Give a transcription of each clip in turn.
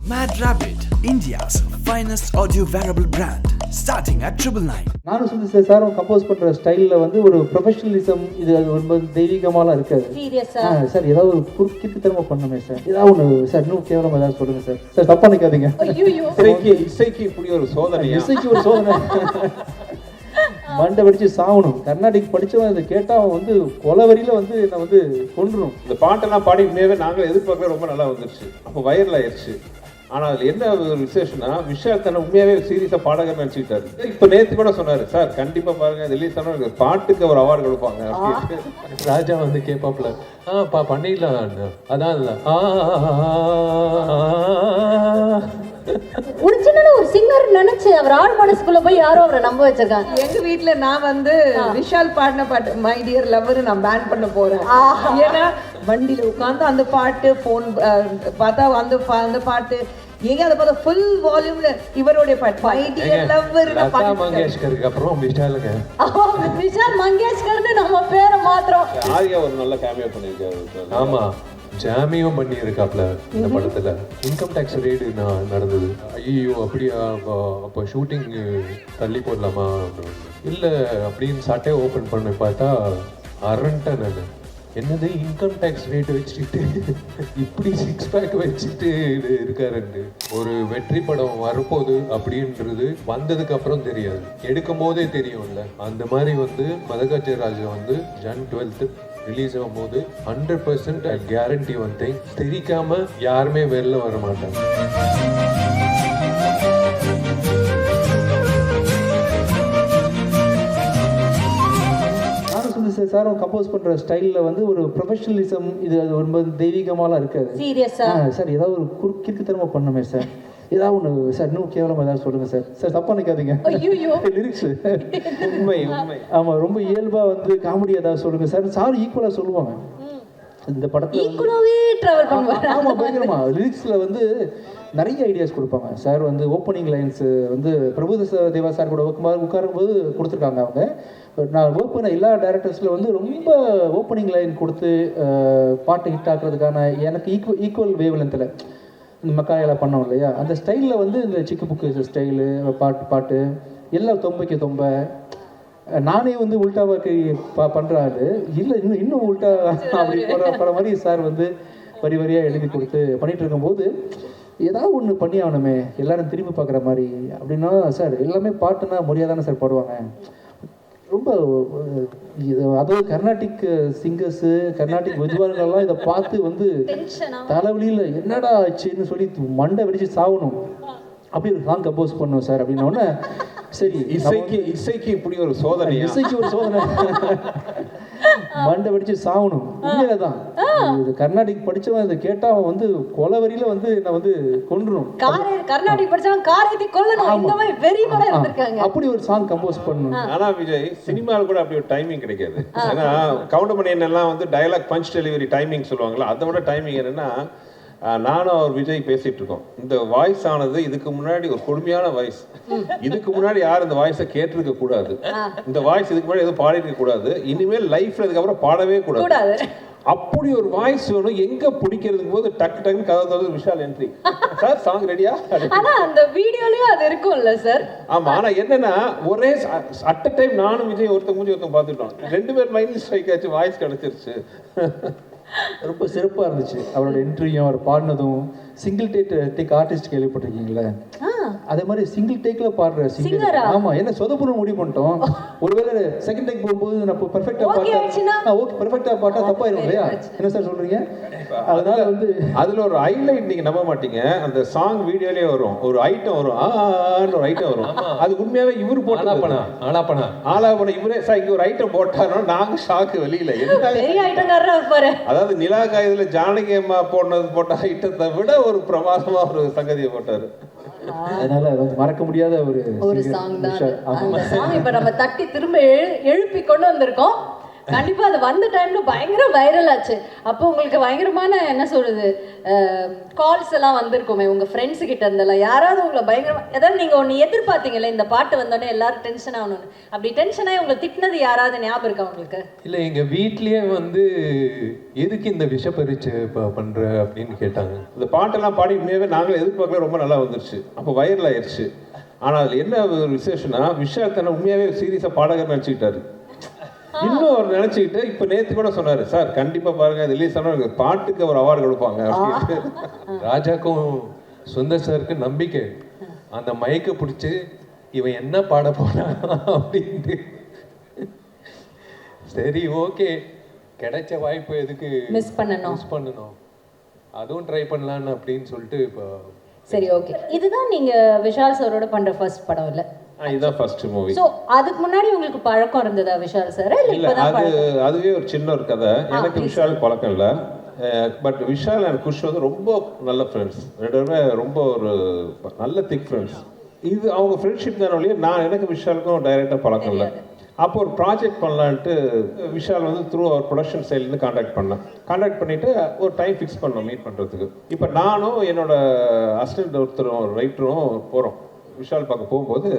Mad Rabbit, India's finest audio wearable brand, starting at 999. நானும் சுந்தர் சாரும் compose பண்ற ஸ்டைல்ல வந்து ஒரு ப்ரொஃபஷனலிசம் இது அது ரொம்ப தெய்வீகமாலாம் இருக்காது. சீரியஸா சார் ஏதாவது ஒரு குறுக்கிட்டுத்தனமா பண்ணுமே சார். ஏதாவது ஒன்று சார் இன்னும் கேவலமா ஏதாவது சொல்லுங்க சார். சார் தப்பா நினைக்காதீங்க. ஐயோ இசைக்கு இப்படி ஒரு சோதனையா? இசைக்கு ஒரு சோதனை. மண்டை வெடிச்சு சாவணும். கர்நாடிக் படிச்சவன் இதை கேட்டா அவன் வந்து கொலவரியில வந்து என்ன வந்து கொன்றும். இந்த பாட்டெல்லாம் பாடிட்டுமே நாங்களும் எதிர்பார்க்கல, ரொம்ப நல்லா வந்துருச்சு. அப்போ வைரல் ஆயிடுச்சு. ஆனால் அதில் என்ன ஒரு விசேஷம்னா, விஷால் தன்னை உண்மையாகவே சீரியஸாக பாடகர் நினச்சிக்கிட்டாரு. இப்போ நேற்று கூட சொன்னார், சார் கண்டிப்பாக பாருங்கள் ரிலீஸ் ஆனால் பாட்டுக்கு ஒரு அவார்டு கொடுப்பாங்க அப்படின்னு. ராஜா வந்து கேட்பாப்புல பண்ணிடலாம் அதான் இல்லை ஒரு சின்ன ஒரு சிங்கர் நினைச்சு அவர் ஆள் மனசுக்குள்ள போய் யாரோ அவரை நம்ப வச்சிருக்காங்க. எங்க வீட்ல நான் வந்து விஷால் பாடின பாட்டு மை டியர் லவர் நான் பேன் பண்ண போறேன். ஏன்னா வண்டியில உட்காந்து அந்த பாட்டு போன் பார்த்தா அந்த பாட்டு ஏங்க அதை பார்த்தா ஃபுல் வால்யூம்ல இவருடைய பாட்டு மை டியர் லவர் லதா மங்கேஷ்கருக்கு அப்புறம் விஷாலுங்க. விஷால் மங்கேஷ்கர்னு நம்ம பேரை மாத்திரம். ஆரியா ஒரு நல்ல கேமியோ பண்ணியிருக்காரு. ஆமா, ஜாமியும் பண்ணி இருக்காப்ல இந்த படத்துல. இன்கம் டேக்ஸ் ரெய்டு நடந்தது. ஐயோ அப்படியா, அப்போ ஷூட்டிங் தள்ளி போடலாமா இல்லை அப்படின்னு சட்டை ஓப்பன் பண்ணி பார்த்தா அரண்டன் அது என்னது இன்கம் டேக்ஸ் ரேட் வச்சுட்டு இப்படி 6 பேக் வச்சுட்டு இருக்காருண்டு. ஒரு வெற்றி படம் வரப்போகுது அப்படின்றது வந்ததுக்கு அப்புறம் தெரியாது, எடுக்கும் போதே தெரியும்ல. அந்த மாதிரி வந்து மதகஜ ராஜா வந்து ஜன் 12 ரிலீஸ் ஆகும் போது 100% கேரண்டி வந்து தெரிக்காம யாருமே வெளில வர மாட்டாங்க. சாரும் கம்போஸ் பண்ற ஸ்டைல்ல வந்து ஒரு ப்ரொஃபஷனலிசம் இது அது ரொம்ப தெய்வீகமாலாம் இருக்காது. சீரியஸா சார் ஏதாவது ஒரு குறுக்கிட்டுத்தனமா பண்ணுமே சார். ஏதாவது ஒன்று சார் இன்னும் கேவலமா ஏதாவது சொல்லுங்க சார். சார் தப்பா நினைக்காதீங்க. ஐயோ லிரிக்ஸ் உண்மை உண்மை. ஆமா, ரொம்ப இயல்பா வந்து காமெடி ஏதாவது சொல்லுங்க சார். சார் ஈக்குவலா சொல்லுவாங்க இந்த படத்துல. ஈக்குவலாவே டிராவல் பண்ணுவாங்க. ஆமா, பயங்கரமா லிரிக்ஸ்ல வந்து நிறைய ஐடியாஸ் கொடுப்பாங்க. சார் வந்து ஓப்பனிங் லைன்ஸ் வந்து பிரபுதேவா சார் கூட உட்காரும்போது கொடுத்துருக்காங்க. அவங்க நான் ஒர்க் பண்ண எல்லா டேரக்டர்ஸில் வந்து ரொம்ப ஓப்பனிங் லைன் கொடுத்து பாட்டு ஹிட் ஆக்குறதுக்கான எனக்கு ஈக்குவல் வேவ் லென்த்தில் இந்த மக்காயெல்லாம் பண்ணோம் இல்லையா, அந்த ஸ்டைலில் வந்து இந்த சிக்கு புக்கு ஸ்டைலு பாட்டு எல்லாம் தொம்பைக்கு தொம்ப நானே வந்து உல்டாவாக்கு பண்ணுறாரு இல்லை இன்னும் உல்டா அப்படி போகிற மாதிரி சார் வந்து வரி வரியாக எழுதி கொடுத்து பண்ணிகிட்டு இருக்கும்போது ஏதாவது ஒன்று பண்ணி ஆகணுமே எல்லாரும் திரும்பி பார்க்குற மாதிரி அப்படின்னா, சார் எல்லாமே பாட்டுனா முறையாக தானே சார் பாடுவாங்க. ரொம்ப அதாவது கர்நாடிக் சிங்கர்ஸு கர்நாடிக் வித்வான்கள்லாம் இதை பார்த்து வந்து தலைவலியில் என்னடா ஆச்சுன்னு சொல்லி மண்டை வெடிச்சு சாகணும். அப்படி ஒரு சாங் கம்போஸ் பண்ணோம் சார் அப்படின்னோடனே சரி இசைக்கு இப்படி ஒரு சோதனை. இசைக்கு ஒரு சோதனை. மண்டை வெடிச்சு சாகணும். உண்மையிலதான் இது கர்நாடிக் படிச்சவன் இதை கேட்டா அவன் வந்து கொலவரியில வந்து என்ன வந்து கொன்றும். கர்நாடிக் படிச்சவன் காரியத்தை கொல்லணும். இந்த மாதிரி வெறி கூட இருந்திருக்காங்க. அப்படி ஒரு சாங் கம்போஸ் பண்ணணும். ஆனா விஜய் சினிமாவில் கூட அப்படி ஒரு டைமிங் கிடைக்காது. ஏன்னா கவுண்டமணி என்னெல்லாம் வந்து டயலாக் பஞ்ச் டெலிவரி டைமிங் சொல்லுவாங்களா, அதை விட டைமிங் என்னன்னா, நானும் அவர் விஜய் பேசிட்டு இருக்கோம். இந்த வாய்ஸ் ஆனது இதுக்கு முன்னாடி ஒரு கொடுமையான வாய்ஸ். இதுக்கு முன்னாடி யாரும் இந்த வாய்ஸை கேட்டிருக்க கூடாது. இந்த வாய்ஸ் இதுக்கு முன்னாடி எதுவும் பாடிட்டு இருக்க கூடாது. இனிமேல் லைஃப்ல இதுக்கப்புறம் பாடவே கூடாது. அப்படி ஒரு வாய்ஸ் வேணும். எங்க பிடிக்கிறதுக்கு போது டக்குன்னு கதை தவிர விஷால் என்ட்ரி. சார் சாங் ரெடியா? ஆனா அந்த வீடியோலயும் அது இருக்கும்ல சார். ஆமா, ஆனா என்னன்னா ஒரே அட் டைம் நானும் விஜய் ஒருத்தங்க பார்த்துட்டோம். 2 பேர் மைண்ட்ல ஸ்ட்ரைக் ஆச்சு, வாய்ஸ் கிடைச்சிருச்சு. ரொம்ப சிறப்பாக இருந்துச்சு அவரோட என்ட்ரியும் அவர் பாடினதும். சிங்கிள் டேக் ஆர்டிஸ்ட் கேள்விப்பட்டிருக்கீங்களா? அதே மாதிரி சிங்கிள் டேக்ல பாடுற சிங்கர். ஆமா, என்ன சொதப்புன்னு முடிவு பண்ணிட்டோம். ஒருவேளை செகண்ட் டேக் போகும்போது நம்ம பெர்ஃபெக்ட்டா பாட்டா ஓகே பெர்ஃபெக்ட்டா பாட்டா தப்பாயிரும் இல்லையா? என்ன சார் சொல்றீங்க? அதனால வந்து அதுல ஒரு ஹைலைட் நீங்க நம்ப மாட்டீங்க. அந்த சாங் வீடியோலயே வரும், ஒரு ஐட்டம் வரும், ஒரு ஐட்டம் வரும். அது உண்மையாவே இவரு போட்டு ஆலாபன இவரே சார் இங்க ஒரு ஐட்டம் போட்டாரோ நாங்க ஷாக்கு வெளியில. என்ன பெரிய ஐட்டம்காரரா இருப்பாரு. அதாவது நிலா காயத்துல ஜானகி அம்மா போட்ட ஐட்டத்தை விட ஒரு பிரமாதமா ஒரு சங்கதியை போட்டாரு. அதனால மறக்க முடியாத ஒரு சாங் தான் அந்த சாங். இப்ப நம்ம தட்டி திரும்ப எழுப்பி கொண்டு வந்திருக்கோம். கண்டிப்பா அது வந்த டைம்ல பயங்கர வைரல் ஆச்சு. அப்போ உங்களுக்கு பயங்கரமான என்ன சொல்றது கால்ஸ் எல்லாம் வந்திருக்குமே உங்க ஃப்ரெண்ட்ஸ் கிட்ட இருந்தெல்லாம். யாராவது உங்களை பயங்கரமா ஏதாவது நீங்க ஒன்று எதிர்பார்த்தீங்களே இந்த பாட்டு வந்தோடனே எல்லாரும் டென்ஷன் ஆகணும்னு, அப்படி டென்ஷன் ஆகி உங்களை திட்டினது யாராவது ஞாபகம் இருக்கா உங்களுக்கு? இல்லை, எங்கள் வீட்லேயே வந்து எதுக்கு இந்த விஷ பரீட்சை பண்ணுற அப்படின்னு கேட்டாங்க. இந்த பாட்டெல்லாம் பாடி உண்மையாகவே நாங்களும் எதிர்பார்க்கல, ரொம்ப நல்லா வந்துருச்சு. அப்போ வைரல் ஆயிடுச்சு. ஆனால் அதில் என்ன ஒரு விசேஷம்னா விஷால் தன்னை உண்மையாகவே சீரியஸாக பாடகர் நினச்சிக்கிட்டாரு. இன்னும் அவர் நினச்சிக்கிட்டு இப்போ நேற்று கூட சொன்னார், சார் கண்டிப்பாக பாருங்க ரிலீஸ் ஆனால் பாட்டுக்கு ஒரு அவார்டு கொடுப்பாங்க அப்படின்ட்டு. ராஜாக்கும் சுந்தர் சாருக்கு நம்பிக்கை, அந்த மைக்கை பிடிச்சி இவன் என்ன பாட போறான் அப்படின்ட்டு. சரி ஓகே, கிடைச்ச வாய்ப்பு எதுக்கு மிஸ் பண்ணணும், அதுவும் ட்ரை பண்ணலான்னு அப்படின்னு சொல்லிட்டு இப்போ. சரி ஓகே, இதுதான் நீங்க விஷால் சாரோட பண்ற ஃபர்ஸ்ட் படம் இல்ல? இதுதான் ஃபர்ஸ்ட் மூவி. சோ அதுக்கு முன்னாடி உங்களுக்கு பழக்கம் இருந்ததா விஷால் சார்? இல்ல, அதுவே ஒரு சின்ன ஒரு கதை. எனக்கு விஷால் பழக்கம் இல்லை. பட் விஷால் அண்ட் குஷ் வந்து ரொம்ப நல்ல ஃப்ரெண்ட்ஸ், ரெண்டு பேருமே ரொம்ப ஒரு நல்ல திக் ஃப்ரெண்ட்ஸ். இது அவங்க ஃப்ரெண்ட்ஷிப் தானே ஒழிய எனக்கு விஷாலுக்கும் டைரெக்டாக பழக்கம் இல்லை. அப்போ ஒரு ப்ராஜெக்ட் பண்ணலான்ட்டு விஷால் வந்து த்ரூ அவர் ப்ரொடக்ஷன் சைட்லேருந்து கான்டாக்ட் பண்ணிவிட்டு ஒரு டைம் ஃபிக்ஸ் பண்ணோம் மீட் பண்ணுறதுக்கு. இப்போ நானும் என்னோட அசிஸ்டன்ட் ஒருத்தரும் ரைட்டரும் போகிறோம். விஷால் பார்க்க போகும்போது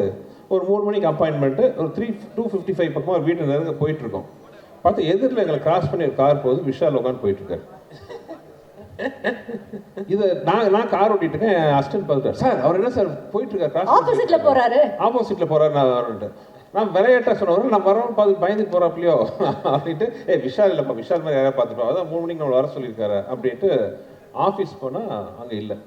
ஒரு 3 மணிக்கு அப்பாயின்மெண்ட்டு, ஒரு 2:55 பக்கமாக ஒரு வீட்டு நெருங்க போயிட்டுருக்கோம். பார்த்து எதிரில் எங்களை கிராஸ் பண்ணி ஒரு கார் போகுது, விஷால் உட்காந்து போயிட்டுருக்காரு. இதை நான் கார் ஓட்டிட்டு இருக்கேன், என் அசிஸ்டன்ட் பார்த்துட்டார், சார் அவர் என்ன சார் போயிட்டுருக்காரு, ஆப்போசிட்டில் போகிறாரு நான் வரேன்ட்டு. நான் விளையாட்டாக சொன்னவர், நான் வரவன் பார்த்து பயந்துட்டு போகிறாப்பிலையோ அப்படின்ட்டு, விஷால் இல்லைப்பா, விஷால் மாதிரி யாராவது பார்த்துட்டோம், அதான் 3 மணிக்கு நம்மளை வர சொல்லியிருக்காரு அப்படின்ட்டு ஆஃபீஸ் போனால் அங்கே இல்லை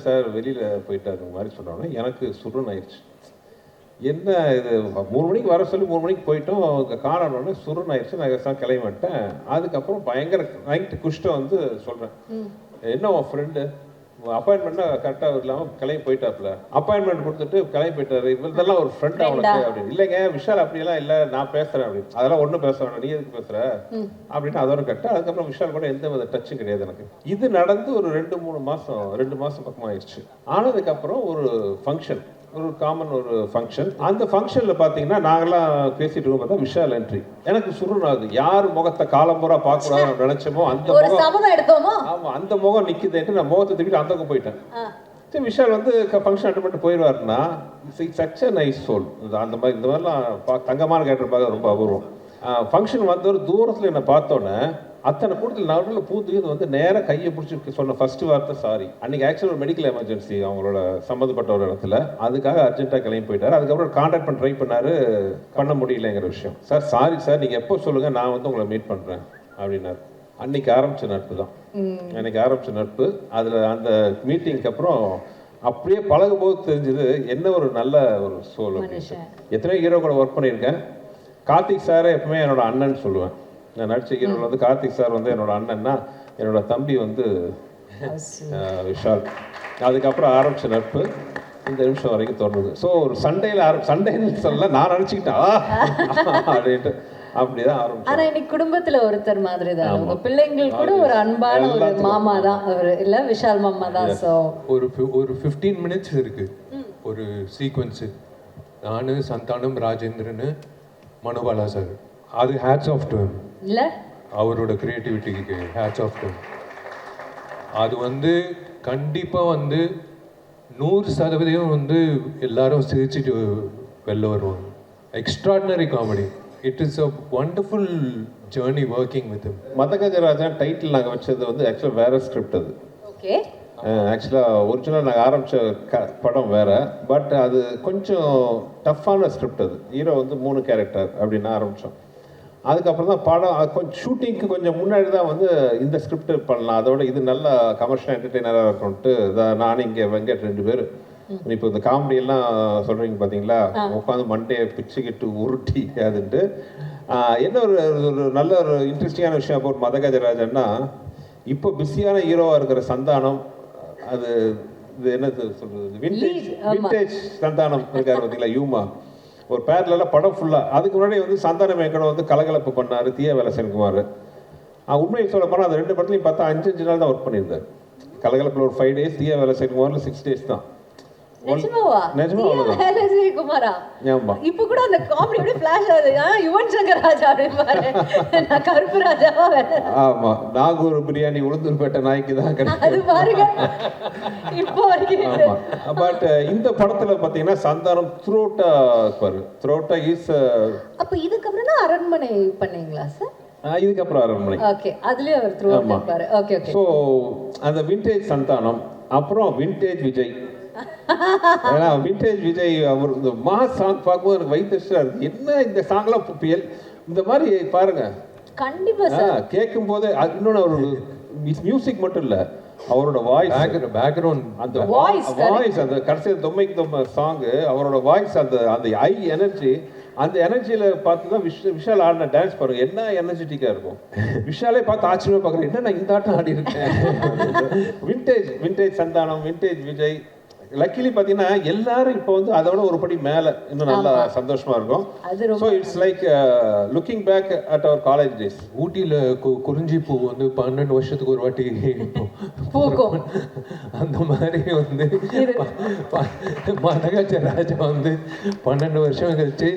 சார் வெளியில் போயிட்டாரு மாதிரி சொன்னோன்னே எனக்கு சுருன்னு ஆயிடுச்சு. என்ன இது 3 மணிக்கு வர சொல்லி 3 மணிக்கு போயிட்டோம், காணணுன்னே சுருன்னு ஆயிடுச்சு. நான் கிளம்பி மாட்டேன். அதுக்கப்புறம் பயங்கர நைட்டு குஷ்டம் வந்து சொல்கிறேன், என்ன உன் ஃப்ரெண்டு அப்பாயின்மெண்ட்னா கரெக்டாக இல்லாமல் கிளம்பி போயிட்டாப்புல, அப்பாயின்மெண்ட் கொடுத்துட்டு கிளம்பி போயிட்டாரு, இவர்தெல்லாம் ஒரு ஃப்ரெண்ட் அவனுக்கு அப்படின்னு. இல்லைங்க விஷால் அப்படியெல்லாம் இல்லை, நான் பேசுகிறேன் அப்படின்னு. அதெல்லாம் ஒன்றும் பேச வேண்டாம், நீ எதுக்கு பேசுகிற அப்படின்னு அதோட கரெக்டாக. அதுக்கப்புறம் விஷால் கூட எந்த வித டச்சும் கிடையாது எனக்கு. இது நடந்து ஒரு 2 மாதம் பக்கமாக ஆயிடுச்சு. ஆனதுக்கப்புறம் ஒரு ஃபங்க்ஷன், ஒரு காமன் ஒரு ஃபங்க்ஷன். அந்த ஃபங்க்ஷனில் பார்த்தீங்கன்னா நாங்கள்லாம் பேசிட்டு இருக்கோம், பார்த்தா விஷால் என்ட்ரி. எனக்கு சுருனாது, யார் முகத்தை காலம்புறா பார்க்கக்கூடாதுன்னு நினைச்சோமோ அந்த முகம், ஆமாம் அந்த முகம் நிற்குதுன்ட்டு நான் முகத்தை தூக்கிட்டு அந்த பக்கம் போயிட்டேன். சரி விஷால் வந்து ஃபங்க்ஷன் அட்டன் பண்ணிட்டு போயிடுவாருன்னா சச் அ நைஸ் சோல். அந்த மாதிரி இந்த மாதிரிலாம் தங்கமான கேரக்டர் பார்க்க ரொம்ப அபூர்வம். ஃபங்க்ஷன் வந்த ஒரு தூரத்தில் என்னை பார்த்தோன்னே அத்தனை கூட்டத்தில் நடுவில் பூந்து வந்து நேராக கையை பிடிச்சி சொன்ன ஃபர்ஸ்ட் வார்த்தை சாரி. அன்றைக்கி ஆக்சுவலாக ஒரு மெடிக்கல் எமர்ஜென்சி அவங்களோட சம்மந்தப்பட்ட ஒரு இடத்துல, அதுக்காக அர்ஜென்ட்டாக கிளம்பி போயிட்டார். அதுக்கப்புறம் கான்டாக்ட் பண்ண ட்ரை பண்ணார், பண்ண முடியலைங்கிற விஷயம். சார் சாரி சார், நீங்கள் எப்போ சொல்லுங்கள், நான் வந்து உங்களை மீட் பண்ணுறேன் அப்படின்னாரு. அன்றைக்கி ஆரம்பித்த நட்பு தான், அன்றைக்கி ஆரம்பித்த நட்பு. அதில் அந்த மீட்டிங்க்கு அப்புறம் அப்படியே பழகும் போது தெரிஞ்சது என்ன ஒரு நல்ல ஒரு சோல். எத்தனையோ ஹீரோ கூட ஒர்க் பண்ணியிருக்கேன். கார்த்திக் சாரை எப்பவுமே என்னோட அண்ணன் சொல்லுவேன். நான் நடிச்ச ஹீரோவில் வந்து கார்த்திக் சார் வந்து என்னோட அண்ணன்னா, என்னோட தம்பி வந்து விஷால். அதுக்கப்புறம் ஆரம்பித்த நட்பு இந்த நிமிஷம் வரைக்கும் தொடருது. ஸோ ஒரு சண்டேன்னு சொல்ல நான் நினச்சிக்கிட்டேன் அப்படின்ட்டு அப்படிதான் ஆரம்பிச்சோம். ஆனா இன்னைக்கு குடும்பத்துல ஒருத்தர் மாதிரி தான், உங்க பிள்ளைங்கள் கூட ஒரு அன்பான ஒரு மாமா தான் அவர், இல்ல விஷால் மாமா தான். ஸோ ஒரு 15 மினிட்ஸ் இருக்கு ஒரு சீக்வன்ஸு. நான் சந்தானம், ராஜேந்திரன், மனுபாலா சார், அது ஹேட்ஸ் ஆஃப் டு இல்ல, அவரோட கிரியேட்டிவிட்டிக்கு ஹேட்ஸ் ஆஃப் டு. அது வந்து கண்டிப்பாக வந்து 100% வந்து எல்லாரும் சிரிச்சுட்டு வெளில வருவாங்க. Extraordinary comedy. It is a wonderful journey working with him. மதகஜராஜன் டைட்டில் நாங்கள் வச்சது வந்து ஆக்சுவலாக வேறு ஸ்கிரிப்ட். அது ஓகே, ஆக்சுவலாக ஒரிஜினல் நாங்கள் ஆரம்பித்த படம் வேறு, பட் அது கொஞ்சம் டஃப்பான ஸ்கிரிப்ட். அது ஹீரோ வந்து 3 கேரக்டர் அப்படின்னு ஆரம்பித்தோம். அதுக்கப்புறம் தான் படம் கொஞ்சம் ஷூட்டிங்க்கு கொஞ்சம் முன்னாடி தான் வந்து இந்த ஸ்கிரிப்ட் பண்ணலாம், அதோட இது நல்ல கமர்ஷியல் என்டர்டெய்னராக இருக்கும்ட்டு நான் இங்கே வெங்கட் 2 பேர் இப்போ இந்த காமெடியெல்லாம் சொல்கிறீங்க பார்த்தீங்களா, உட்காந்து மண்டையை பிச்சுக்கிட்டு உருட்டி அதுன்ட்டு. என்ன ஒரு நல்ல ஒரு இன்ட்ரெஸ்டிங்கான விஷயம் அப்போ மதகஜராஜன்னா, இப்போ பிஸியான ஹீரோவாக இருக்கிற சந்தானம், அது இது என்னது சொல்கிறது, விண்டேஜ் சந்தானம் இருக்கார் பார்த்தீங்களா, யூமா, ஒரு பேரலாம் படம் ஃபுல்லாக. அதுக்கு முன்னாடி வந்து சந்தானம் எங்கட வந்து கலகலப்பு பண்ணார், தீயா வேலை சென்குமார். உண்மையை சொல்ல போனால் அந்த 2 படத்துலையும் பார்த்தா 5 நாள் தான் ஒர்க் பண்ணியிருந்தார். கலகலப்பில் ஒரு 5 days, தீயா வேலை சென்குமாரில் 6 days தான். நிஜமாவா? நிஜமா நீங்க அவ்வளவுதான். வேலை செய்ய குமாரா? ஆமா. இப்ப கூட அந்த காமெடி அப்படியே ஃபிளாஷ் ஆகுது. யுவன் சங்கர் ராஜா அப்படின்னு பாரு. நான் கருப்பு ராஜாவா வேலை. ஆமா, நாகூர் பிரியாணி உளுந்தூர்பேட்டை நாய்க்கு தான் அது கிடைக்கும். பாருங்க இப்போ வரைக்கும் இது. ஆமா, பட் இந்த படத்துல பாத்தீங்கன்னா சந்தானம் த்ரோட்டா இருப்பாரு. த்ரோட்டா இஸ் அப்ப இதுக்கப்புறம் தான் அரண்மனை பண்ணீங்களா சார்? இதுக்கப்புறம் அரண்மனை. ஓகே, அதுலயே அவர் த்ரூ ஆமா. இருப்பாரு. Okay okay. ஸோ அந்த விண்டேஜ் சந்தானம், அப்புறம் விண்டேஜ் விஜய். ஏன்னா விண்டேஜ் விஜய் அவர் இந்த மாஸ் சாங் பார்க்கும்போது எனக்கு வயிற்றுச்சா இருக்கு. என்ன இந்த சாங்லாம் புயல் இந்த மாதிரி பாருங்க. கண்டிப்பா சார். கேட்கும் போது இன்னொன்று அவர் மியூசிக் மட்டும் இல்லை, அவரோட வாய்ஸ், பேக்ரவுண்ட் அந்த Voice, வாய்ஸ், அந்த கடைசியில் தொம்மைக்கு தொம்மை சாங்கு, அவரோட வாய்ஸ், அந்த அந்த ஐ எனர்ஜி, அந்த எனர்ஜியில் பார்த்து தான் விஷால் ஆடின டான்ஸ் பாருங்க, என்ன எனர்ஜெட்டிக்காக இருக்கும். விஷாலே பார்த்து ஆச்சரியமாக பார்க்குறேன், என்ன நான் இந்த ஆட்டம் ஆடி இருக்கேன். Vintage Santhanam, vintage Vijay. Luckily பார்த்தீங்கன்னா எல்லாரும் இப்போ வந்து அதை விட ஒரு படி மேலே இன்னும் நல்லா சந்தோஷமா இருக்கும். So it's like looking back at our college days. ஊட்டியில் குறிஞ்சி பூ வந்து 12 வருஷத்துக்கு ஒரு வாட்டி பூக்கும். அந்த மாதிரி வந்து மதகஜ ராஜா வந்து 12 வருஷம் கழிச்சு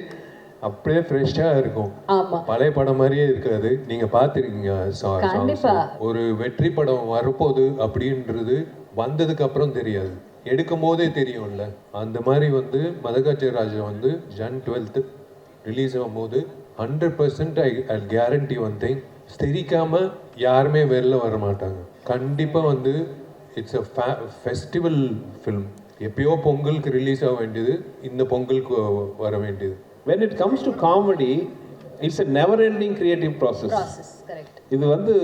அப்படியே ஃப்ரெஷ்ஷாக இருக்கும். ஆமா. பழைய படம் மாதிரியே இருக்காது. நீங்க பார்த்துருக்கீங்க கண்டிப்பா. ஒரு வெற்றி படம் வரப்போகுது அப்படின்றது வந்ததுக்கு அப்புறம் தெரியாது, எடுக்கும் போதே தெரியும்ல. அந்த மாதிரி வந்து மதகஜ ராஜா வந்து Jan 12th ரிலீஸ் ஆகும்போது 100% ஐ கேரண்டி ஒன் திங், தெரிக்காம யாருமே வெளில வர மாட்டாங்க. கண்டிப்பாக வந்து இட்ஸ் அ ஃபெஸ்டிவல் ஃபில்ம். எப்பயோ பொங்கலுக்கு ரிலீஸ் ஆக வேண்டியது இந்த பொங்கலுக்கு வர வேண்டியது. when it comes to comedy, it's a never ending creative process. Correct. இது வந்து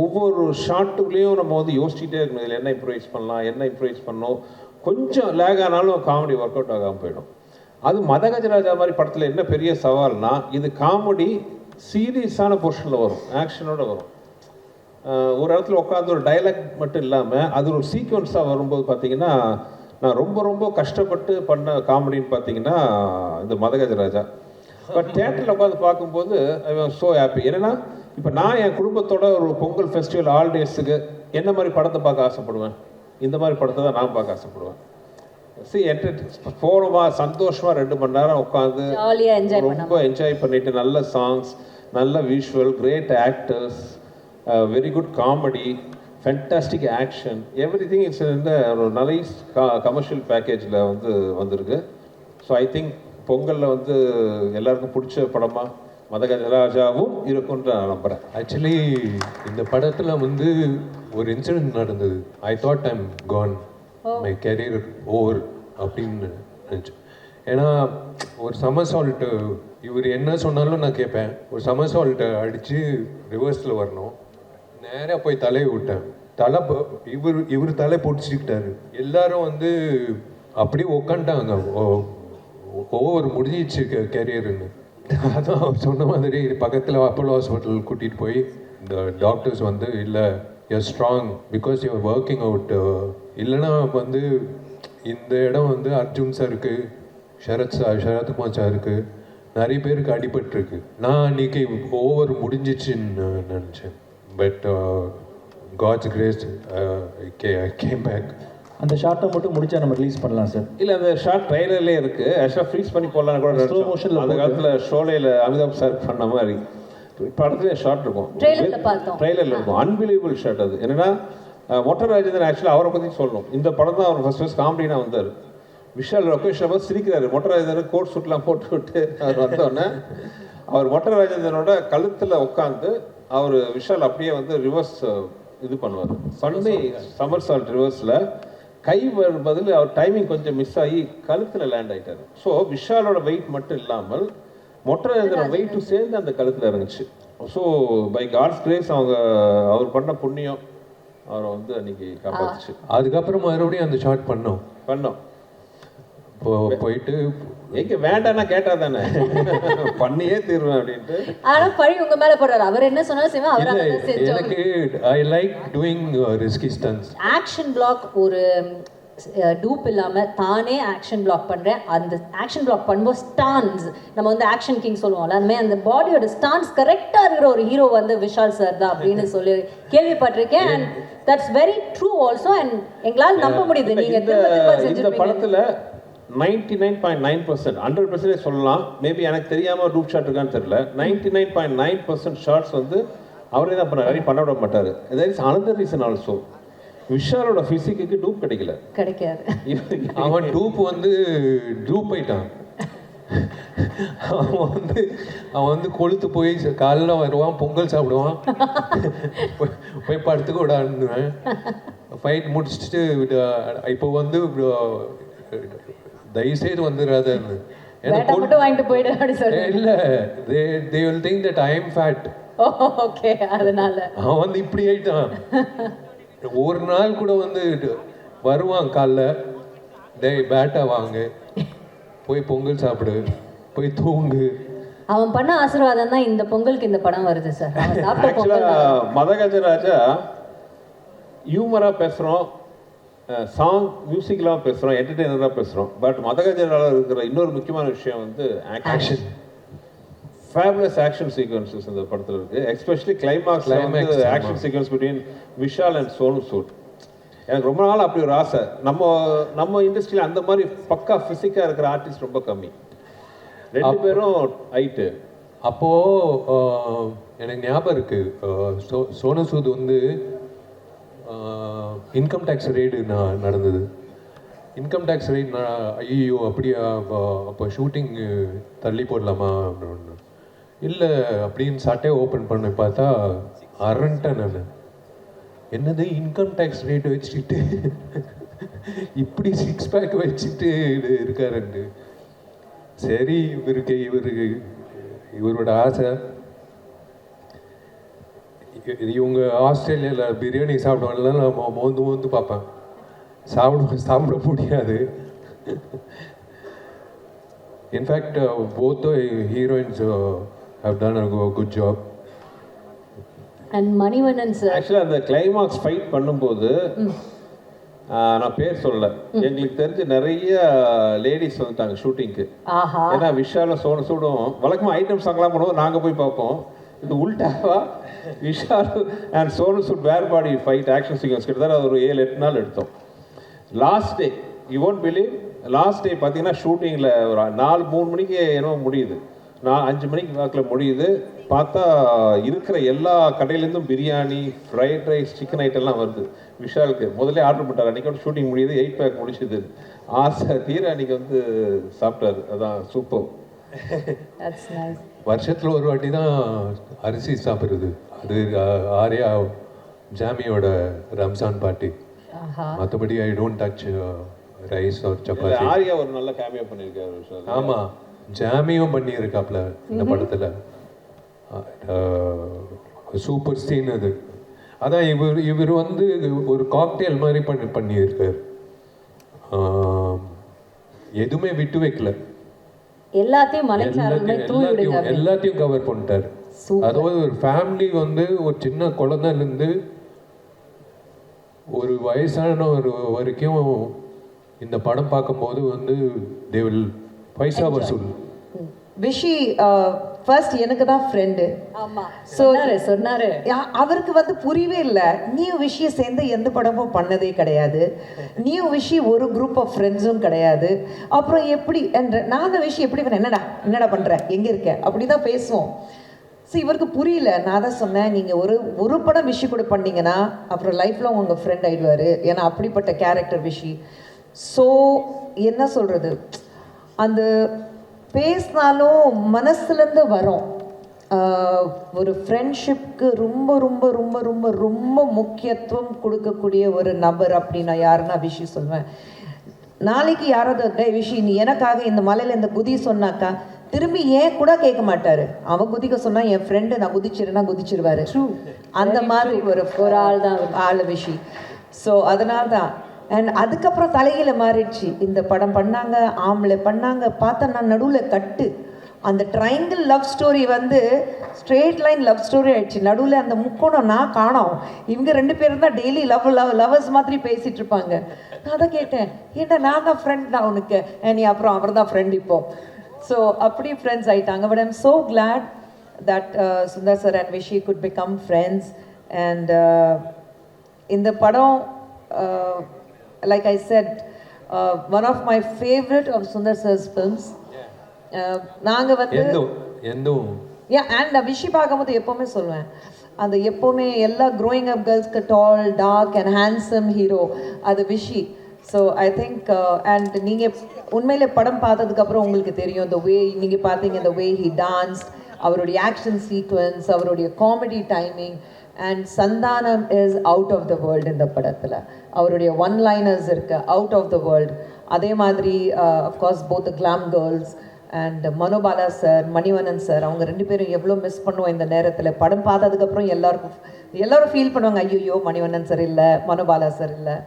ஒவ்வொரு ஷார்ட்டுக்குள்ளேயும் நம்ம வந்து யோசிச்சுட்டே இருக்கணும், இதில் என்ன இம்ப்ரூவைஸ் பண்ணலாம், என்ன இம்ப்ரூவைஸ் பண்ணணும். கொஞ்சம் லேக் ஆனாலும் காமெடி ஒர்க் அவுட் ஆகாமல் போயிடும். அது மதகஜராஜா மாதிரி படத்தில் என்ன பெரிய சவால்னா, இது காமெடி சீரியஸான போர்ஷனில் வரும், ஆக்ஷனோட வரும். ஒரு இடத்துல உட்காந்து ஒரு டைலாக் மட்டும் இல்லாமல் அது ஒரு சீக்வன்ஸாக வரும்போது பார்த்தீங்கன்னா, நான் ரொம்ப ரொம்ப கஷ்டப்பட்டு பண்ண காமெடின்னு பார்த்தீங்கன்னா இந்த மதகஜராஜா. பட் தேட்டரில் உட்காந்து பார்க்கும்போது ஐ வாஸ் ஸோ ஹாப்பி. என்னென்னா இப்போ நான் என் குடும்பத்தோட ஒரு பொங்கல் ஃபெஸ்டிவல் ஹாலிடேஸுக்கு என்ன மாதிரி படத்தை பார்க்க ஆசைப்படுவேன், இந்த மாதிரி படத்தை தான் நான் பார்க்க ஆசைப்படுவேன். போனோமா சந்தோஷமாக 2 மணி நேரம் உட்காந்து ரொம்ப என்ஜாய் பண்ணிட்டு, நல்ல சாங்ஸ், நல்ல visual, great actors, very good comedy, fantastic action, everything it's இந்த ஒரு நைஸ் கமர்ஷியல் பேக்கேஜில் வந்து வந்திருக்கு. ஸோ ஐ திங்க் பொங்கலில் வந்து எல்லாருக்கும் பிடிச்ச படமாக மதகஜராஜாவும் இருக்குன்ற நான் நம்புகிறேன். ஆக்சுவலி இந்த படத்தில் வந்து ஒரு இன்சிடென்ட் நடந்தது. I thought I'm gone, my career over அப்படின்னு நினச்சேன். ஏன்னா ஒரு சமர்சால்ட்டு, இவர் என்ன சொன்னாலும் நான் கேட்பேன். ஒரு சமர்சால்ட்டை அடித்து ரிவர்ஸில் வரணும், நேராக போய் தலையை விட்டேன். இவர் தலை பிடிச்சிக்கிட்டாரு. எல்லாரும் வந்து அப்படியே உக்காண்டாங்க, ஓவர் முடிஞ்சிச்சு கேரியர்னு. அதான் அவர் சொன்ன மாதிரி பக்கத்தில் அப்போலோ ஹாஸ்பிட்டல் கூட்டிகிட்டு போய் இந்த டாக்டர்ஸ் வந்து இல்லை you're strong because you're working out, இல்லைன்னா வந்து இந்த இடம் வந்து அர்ஜுன் சாருக்கு, சரத்குமார் சாருக்கு நிறைய பேருக்கு அடிபட்டுருக்கு. நான் அன்றைக்கி ஓவர் முடிஞ்சிச்சுன்னு நினச்சேன். But God's grace I came back. அந்த ஷார்ட்டை மட்டும் முடிச்சா நம்ம ரிலீஸ் பண்ணலாம் சார். இல்லை, அந்த ஷார்ட் ட்ரைலர்லேயே இருக்குது. ஆக்சுவலாக ஃப்ரீஸ் பண்ணி போடலான்னு கூட ஸ்லோ மோஷனில் அந்த காலத்தில் ஷோலையில் அமிதாப் சார் பண்ண மாதிரி படத்துலேயே ஷார்ட் இருக்கும், ட்ரைலரில் இருக்கும். அன்பிலீவபிள் ஷார்ட் அது. என்னென்னா மொட்டை ராஜேந்திரன் ஆக்சுவலாக அவரை பற்றி சொல்லணும். இந்த படம் தான் அவர் ஃபர்ஸ்ட் காமெடினா வந்தார். விஷால் லொக்கேஷன் பார்த்து சிரிக்கிறாரு. மொட்டை ராஜேந்திரன் கோட் சூட்லாம் போட்டு விட்டு அவர் வந்தோடனே அவர் மொட்டை ராஜேந்திரனோட கழுத்தில் உட்காந்து அவர் விஷால் அப்படியே வந்து ரிவர்ஸ் இது பண்ணுவார். பண்ணி சமர்சால்ட் ரிவர்ஸில் கை பதில் அவர் டைமிங் கொஞ்சம் மிஸ் ஆகி கழுத்தில் லேண்ட் ஆகிட்டார். ஸோ விஷாலோட வெயிட் மட்டும் இல்லாமல் மொட்டை ராஜேந்திரன் வெயிட்டும் சேர்ந்து அந்த கழுத்தில் இறங்குச்சு. ஸோ பை காட்ஸ் கிரேஸ் அவர் பண்ண புண்ணியம் அவரை வந்து அன்னைக்கு காப்பாற்றுச்சு. அதுக்கப்புறம் மறுபடியும் அந்த ஷார்ட் பண்ணோம். போயிட்டு எங்க வேண்டாம்னா கேட்டா தானே பண்ணியே தீர்வேன் அப்படின்ட்டு. ஆனா பழி உங்க மேல போடுறாரு. அவர் என்ன சொன்னாலும் செய்வேன். அவர் எனக்கு I like doing risky stunts. Action block ஒரு டூப் இல்லாமல் தானே ஆக்ஷன் பிளாக் பண்ணுறேன். அந்த ஆக்ஷன் பிளாக் பண்ணும்போது ஸ்டான்ஸ், நம்ம வந்து ஆக்ஷன் கிங் சொல்லுவோம்ல, அதுமாதிரி அந்த பாடியோட ஸ்டான்ஸ் கரெக்டாக இருக்கிற ஒரு ஹீரோ வந்து விஷால் சார் தான் அப்படின்னு சொல்லி கேள்விப்பட்டிருக்கேன். And that's very true also. And எங்களால் நம்ப முடியுது நீங்கள் இந்த படத்தில் 99.9% 100% சொல்லலாம். மேபி எனக்கு தெரியாமல் டூப் ஷாட் இருக்கான்னு தெரியல. 99.9% ஷார்ட்ஸ் வந்து அவரே தான் பண்ண, நிறைய பண்ண விட மாட்டார். There is another reason also. விஷாலோட ஃபிசிக்கு டூப் கிடைக்காது. அவன் டூப் வந்து டூப் ஆயிட்டான். அவன் வந்து கொளுத்து போய் காலைல வருவான், பொங்கல் சாப்பிடுவான், போய் படுத்துக்க விடான்னுவேன். ஃபைட் முடிச்சுட்டு இப்போ வந்து தயவுசெய்து வந்துடாதன்னு வாங்கிட்டு போயிடு அப்படி சொல்லி இல்லை, they will think that I am fat. Okay, அதனால அவன் வந்து இப்படி ஆயிட்டான். ஒரு நாள் கூட வந்து வருவான் காலைல, டேய் பேட்டா வாங்க, போய் பொங்கல் சாப்பிடு, போய் தூங்கு. அவன் பண்ண ஆசீர்வாதம் தான் இந்த பொங்கலுக்கு இந்த படம் வருது சார். மதகஜராஜா ஹியூமராக பேசுகிறோம், சாங் மியூசிக்லாம் பேசுகிறோம், என்டர்டெய்னராக பேசுகிறோம். பட் மதகஜராவில் இருக்கிற இன்னொரு முக்கியமான விஷயம் வந்து ஆக்ஷன். ஃபேபுலஸ் ஆக்ஷன் சீக்வன்சஸ் இந்த படத்தில் இருக்குது. Especially climax action sequence between Vishal and Sonu Sood. எனக்கு ரொம்ப நாள் அப்படி ஒரு ஆசை. நம்ம இண்டஸ்ட்ரியில் அந்த மாதிரி பக்கா ஃபிசிக்காக இருக்கிற ஆர்டிஸ்ட் ரொம்ப கம்மி. ரெண்டு பேரும் ஹைட்டு. அப்போது எனக்கு ஞாபகம் இருக்குது, சோனு சூத் வந்து இன்கம் டேக்ஸ் ரெய்டு நடந்தது. இன்கம் டேக்ஸ் ரெய்ட் ஐயோ அப்படியா, அப்போ ஷூட்டிங் தள்ளி போடலாமா அப்படின்னு. இல்லை அப்படின்னு சட்டை ஓப்பன் பண்ண பார்த்தா அரண்டன். நான் என்னது இன்கம் டேக்ஸ் ரேட் வச்சுக்கிட்டு இப்படி 6 பேக் வச்சுட்டு இருக்காருண்டு. சரி, இவரோட ஆசை. இவங்க ஆஸ்திரேலியாவில் பிரியாணி சாப்பிடுவாங்கலாம், நான் மோந்து பார்ப்பேன். சாப்பிட முடியாது. In fact both the heroines have done a good job. And Manivannan sir ஆக்சுவலாக அந்த கிளைமாக்ஸ் ஃபைட் பண்ணும்போது நான் பேர் சொல்லல, எங்களுக்கு தெரிஞ்ச நிறைய லேடிஸ் வந்துட்டாங்க ஷூட்டிங்க்கு. ஏன்னா விஷாலும் சோனு சூடும் வழக்கமாக ஐட்டம் சாங்லாம் பண்ணுவோம், நாங்கள் போய் பார்ப்போம். இது உல்டாவா Vishal and Sonu Sood where body fight action sequence கிட்டத்தட்ட ஒரு 7-8 நாள் எடுத்தோம். Last day you won't believe, last day பார்த்தீங்கன்னா ஷூட்டிங்கில் ஒரு 3 மணிக்கு என்னவோ முடியுது, 5 மணிக்கு வாக்கில் முடியுது. பார்த்தா இருக்கிற எல்லா கடையிலேருந்தும் பிரியாணி, ஃப்ரைட் ரைஸ், சிக்கன் ஐட்டம்லாம் வருது. விஷாலுக்கு முதல்ல ஆர்டர் பண்ணிட்டார். அன்றைக்கி ஷூட்டிங் முடியுது, 8 பேக் முடிச்சுது. ஆசை தீர அன்றைக்கி வந்து சாப்பிட்டாரு. அதான் சூப்பர். வருஷத்தில் ஒரு வாட்டி தான் அரிசி சாப்பிட்றது. அது ஆர்யா ஜாமியோட ரம்ஜான் பார்ட்டி. மற்றபடி I don't touch rice or chapati. Arya ஒரு நல்ல கேமியோ பண்ணியிருக்காரு. ஆமாம், ஜாமியும் பண்ணியிருக்காப்ல இந்த படத்தில். சூப்பர் சீன் அது. அதான் இவர் வந்து ஒரு காக்டெயில் மாதிரி பண்ணியிருக்கார். எதுவுமே விட்டு வைக்கல, எல்லாத்தையும் கவர் பண்ணிட்டார். அதாவது ஒரு ஃபேமிலி வந்து ஒரு சின்ன குழந்தைலேருந்து ஒரு வயசானவர் வரைக்கும் இந்த படம் பார்க்கும்போது வந்து they will பைசா வசூல். விஷி ஃபர்ஸ்ட் எனக்கு தான் ஃப்ரெண்டு. ஸோ சொன்னாரு அவருக்கு வந்து புரியவே இல்லை. நீயும் விஷயம் சேர்ந்து எந்த படமும் பண்ணதே கிடையாது, நீயும் விஷயம் ஒரு குரூப் ஆஃப் ஃப்ரெண்ட்ஸும் கிடையாது, அப்புறம் எப்படி என்ற நானும் விஷயம் எப்படி என்னடா பண்ணுற, எங்கே இருக்க, அப்படி தான் பேசுவோம். ஸோ இவருக்கு புரியல. நான் தான் சொன்னேன், நீங்கள் ஒரு படம் விஷயம் கூட பண்ணீங்கன்னா அப்புறம் லைஃப்பில் உங்கள் ஃப்ரெண்ட் ஆகிடுவார். ஏன்னா அப்படிப்பட்ட கேரக்டர் விஷி. ஸோ என்ன சொல்கிறது, அந்த பேசினாலும் மனசுலேருந்து வரும். ஒரு ஃப்ரெண்ட்ஷிப்க்கு ரொம்ப ரொம்ப ரொம்ப ரொம்ப ரொம்ப முக்கியத்துவம் கொடுக்கக்கூடிய ஒரு நபர் அப்படின்னா யாருன்னா விஷி சொல்லுவேன். நாளைக்கு யாராவது விஷி நீ எனக்காக இந்த மலையில் இந்த குதி சொன்னாக்கா திரும்பி ஏன் கூட கேட்க மாட்டாரு. அவன் குதிக்க சொன்னா என் ஃப்ரெண்டு நான் குதிச்சிருன்னா குதிச்சிருவாரு. அந்த மாதிரி ஒரு ஆள் தான் ஆள் விஷி. ஸோ அதனால தான். அண்ட் அதுக்கப்புறம் தலையில மாறிடுச்சு. இந்த படம் பண்ணாங்க, ஆம்பளை பண்ணாங்க, பார்த்தா நான் நடுவில் கட்டு அந்த ட்ரையாங்கிள் லவ் ஸ்டோரி வந்து ஸ்ட்ரெயிட் லைன் லவ் ஸ்டோரி ஆயிடுச்சு. நடுவில் அந்த முக்கோணம் நான் காணோம். இவங்க 2 பேரும் தான் டெய்லி லவர்ஸ் மாதிரி பேசிகிட்டு இருப்பாங்க. நான் தான் கேட்டேன், ஏன்டா நான் தான் ஃப்ரெண்ட் தான் உனக்கு, நீ அப்புறம் அவர் தான் ஃப்ரெண்ட் இப்போ. ஸோ அப்படி ஃப்ரெண்ட்ஸ் ஆயிட்டாங்க. But I'm so glad that Sundar sir and Vishi could become friends. And இந்த படம் like I said one of my favourite of Sundar sir's films. நாங்கள் வந்து அண்ட் நான் விஷி பார்க்கும்போது எப்போவுமே சொல்லுவேன், அந்த எப்போவுமே எல்லா க்ரோயிங் அப் கேர்ள்ஸ்க்கு tall dark and handsome hero அது Vishi. So I think and நீங்கள் உண்மையிலே படம் பார்த்ததுக்கப்புறம் உங்களுக்கு தெரியும், இந்த வே நீங்கள் பார்த்தீங்க, இந்த வே ஹி டான்ஸ், அவருடைய ஆக்ஷன் சீக்வன்ஸ், அவருடைய comedy timing. And Santhanam is out of the world இந்த படத்தில். அவருடைய ஒன் லைனர்ஸ் இருக்குது அவுட் ஆஃப் த வேர்ல்டு. அதே மாதிரி of course both glam girls and Manobala sir, Manivannan sir, அவங்க 2 பேரும் எவ்வளோ மிஸ் பண்ணுவோம் இந்த நேரத்தில். படம் பார்த்ததுக்கப்புறம் எல்லாரும் ஃபீல் பண்ணுவாங்க, ஐயோ மணிவண்ணன் சார் இல்லை, மனோபாலா சார் இல்லை.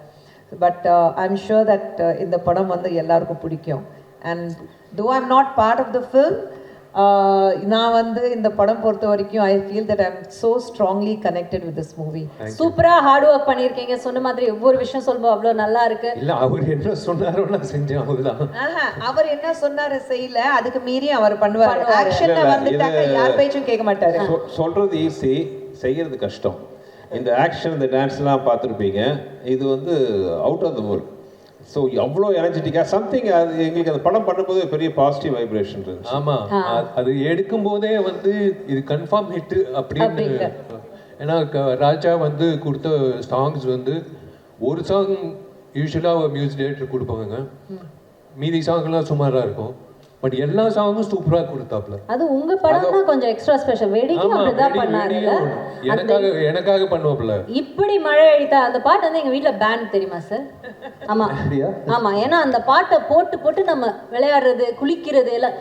பட் ஐம் ஷுர் தட் இந்த படம் வந்து எல்லாருக்கும் பிடிக்கும். And though I'm not part of the film, நான் வந்து இந்த படம் பொறுத்த வரைக்கும் I feel that I'm so strongly connected with this movie. சூப்பரா ஹார்ட் ஒர்க் பண்ணியிருக்கீங்க. சொன்ன மாதிரி ஒவ்வொரு விஷயம் சொல்லும்போது அவ்வளோ நல்லா இருக்கு. இல்ல அவர் என்ன சொன்னாரோ நான் செஞ்சேன் அவ்வளவுதான். அவர் என்ன சொன்னாரு செய்யல, அதுக்கு மீறி அவர் பண்ணுவாரு. ஆக்ஷன்ல வந்துட்டாக்க யார் பேச்சும் கேட்க மாட்டாரு. சொல்றது ஈஸி, செய்யறது கஷ்டம். இந்த ஆக்ஷன், இந்த டான்ஸ்லாம் பார்த்துருப்பீங்க, இது வந்து out of the world. So அவ்வளோ எனர்ஜெட்டிக்காக சம்திங், அது எங்களுக்கு அந்த படம் பண்ணும்போது பெரிய பாசிட்டிவ் வைப்ரேஷன் இருந்துச்சு. ஆமாம், அது எடுக்கும் போதே வந்து இது கன்ஃபார்ம் ஹிட் அப்படின்னு. ஏன்னா ராஜா வந்து கொடுத்த சாங்ஸ் வந்து ஒரு சாங் யூஸ்வலாக மியூசிக் டைரக்டர் கொடுப்பாங்க, மீதி சாங்லாம் சுமாராக இருக்கும். பட் எல்லா சாங்கும் சூப்பராக கொடுத்தாப்ல. அது உங்க படம்னா கொஞ்சம் எக்ஸ்ட்ரா ஸ்பெஷல். வெடிக்கும் அப்படிதான் பண்ணாருல, எனக்காக பண்ணுவாப்ல. இப்படி மழை அடித்தா அந்த பாட்டு வந்து எங்க வீட்ல பேண்ட் தெரியுமா சார்? ஆமா ஆமா, ஏன்னா அந்த பாட்டை போட்டு நம்ம விளையாடுறது, குளிக்கிறது எல்லாம்.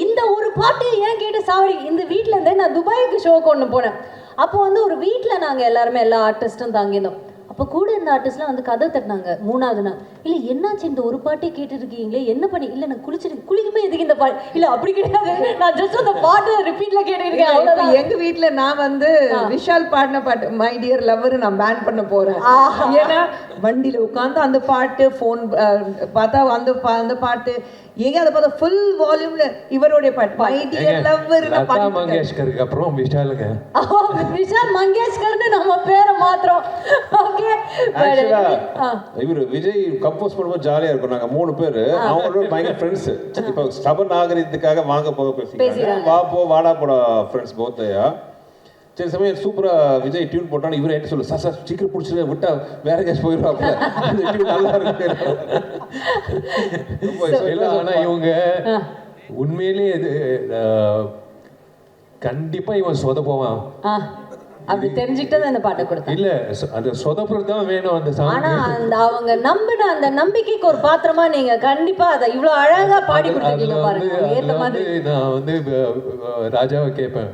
இந்த ஒரு பாட்டு ஏன் கேட்டு சாவடி. இந்த வீட்டுல இருந்தே நான் துபாய்க்கு ஷோக்கு ஒன்று போனேன். அப்போ வந்து ஒரு வீட்டில் நாங்கள் எல்லாருமே எல்லா ஆர்டிஸ்ட்டும் தாங்கியிருந்தோம். அப்போ கூட இந்த ஆர்டிஸ்ட்லாம் வந்து கதை தட்டினாங்க 3வது நாள். இல்லை என்னாச்சு, இந்த ஒரு பாட்டே கேட்டுட்டு இருக்கீங்களே, என்ன பண்ணி? இல்லை நான் குளிக்குமே எதுக்கு இந்த பாட்டு? இல்லை அப்படி கிடையாது, நான் ஜஸ்ட் அந்த பாட்டு ரிப்பீட்ல கேட்டுருக்கேன் அவ்வளோதான். எங்க வீட்டுல நான் வந்து விஷால் பாடின பாட்டு மை டியர் லவ்வர் நான் பேன் பண்ண போறேன். ஏன்னா வண்டியில உட்காந்து அந்த பாட்டு, ஃபோன் பார்த்தா அந்த பாட்டு, ஏங்க அதை பார்த்தா ஃபுல் வால்யூம்ல இவருடைய பாட்டு மை டியர் லவ்வர். லதா மங்கேஷ்கருக்கு அப்புறம் விஷாலுங்க. விஷால் மங்கேஷ்கர்னு நம்ம பேரை மாத்திரம். ஓகே, இவர் விஜய் கம்போஸ் பண்ணும்போது ஜாலியா இருக்கும். நாங்க 3 பேர், அவங்களோட பயங்கர ஃப்ரெண்ட்ஸ். இப்போ சப நாகரிகத்துக்காக வாங்க போக பேசிக்கிறாங்க, வா போ வாடா போட ஃப்ரெண்ட்ஸ் போத்தையா. சரி சமயம் சூப்பரா விஜய் டியூன் போட்டான்னு இவரை என்ன சொல்லு, சார் சீக்கிரம் பிடிச்சி விட்டா வேற கேஸ் போயிடுவாங்க. நல்லா இருக்கு. ஆனா இவங்க உண்மையிலேயே கண்டிப்பா இவன் சொதப்புவான் அப்படி தெரிஞ்சுக்கிட்டு அந்த பாட்டை கொடுத்தேன். இல்ல அந்த சொதப்புறது தான் வேணும் அந்த சாங். ஆனா அந்த அவங்க நம்பின அந்த நம்பிக்கைக்கு ஒரு பாத்திரமா நீங்க கண்டிப்பா அதை இவ்வளவு அழகா பாடி கொடுத்துருக்கீங்க பாருங்க. ஏத்த மாதிரி நான் வந்து ராஜாவை கேட்பேன்,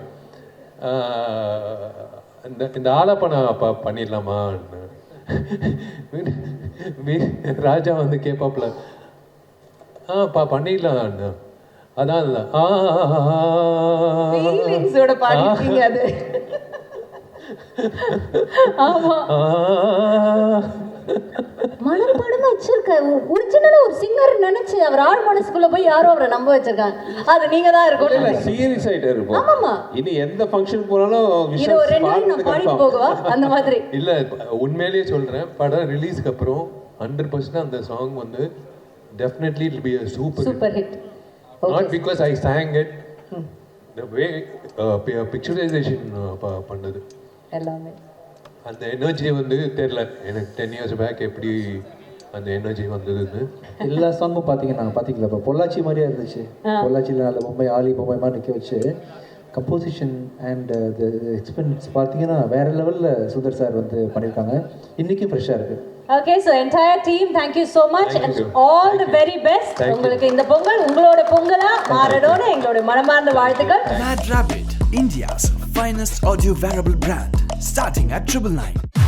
இந்த ஆலாப்ப நான் பண்ணிடலாமா? ராஜா வந்து கேட்பாப்ல, பண்ணிடலாம். அதான் பாடிருக்கீங்க அது. ஆமா, மனப்பாடமா வச்சிருக்க. ஒரிஜினலா ஒரு சிங்கர் நினைச்சு அவர் ஆள் மனசுக்குள்ள போய் யாரோ அவரை நம்ப வச்சிருக்காங்க. அது நீங்க தான் இருக்கும். சீரியஸ் ஆயிட்டே இருப்போம். ஆமாமா, இனி எந்த ஃபங்க்ஷன் போனாலும் இது ஒரு 2 நாள் நான் பாடி போகவா அந்த மாதிரி. இல்ல உண்மையிலேயே சொல்றேன், படம் ரிலீஸ்க்கு அப்புறம் 100% அந்த சாங் வந்து definitely it will be a super hit. Not because I sang it, the way picturization பண்ணது எல்லாமே அந்த எனர்ஜி வந்து தெரியல எனக்கு 10 years பேக் எப்படி அந்த எனர்ஜி வந்ததுன்னு. எல்லா சாங்கும் பார்த்தீங்களா இப்போ பொள்ளாச்சி மாதிரியா இருந்துச்சு. பொள்ளாச்சியில் நல்ல ஆலி பொம்மை மாதிரி நிற்க வச்சு கம்போசிஷன் அண்ட் எக்ஸ்பென்ஸ் பார்த்தீங்கன்னா வேற லெவலில் சுந்தர் சார் வந்து பண்ணியிருக்காங்க. இன்றைக்கும் ஃப்ரெஷ்ஷாக இருக்குது. Okay, so entire team, thank you so much and all the very best. உங்களுக்கு இந்த பொங்கல் உங்களோட பொங்கலா மாறடோட எங்களோட மனமார்ந்த வாழ்த்துக்கள். Mad Rabbit, India's finest audio wearable brand, starting at 999.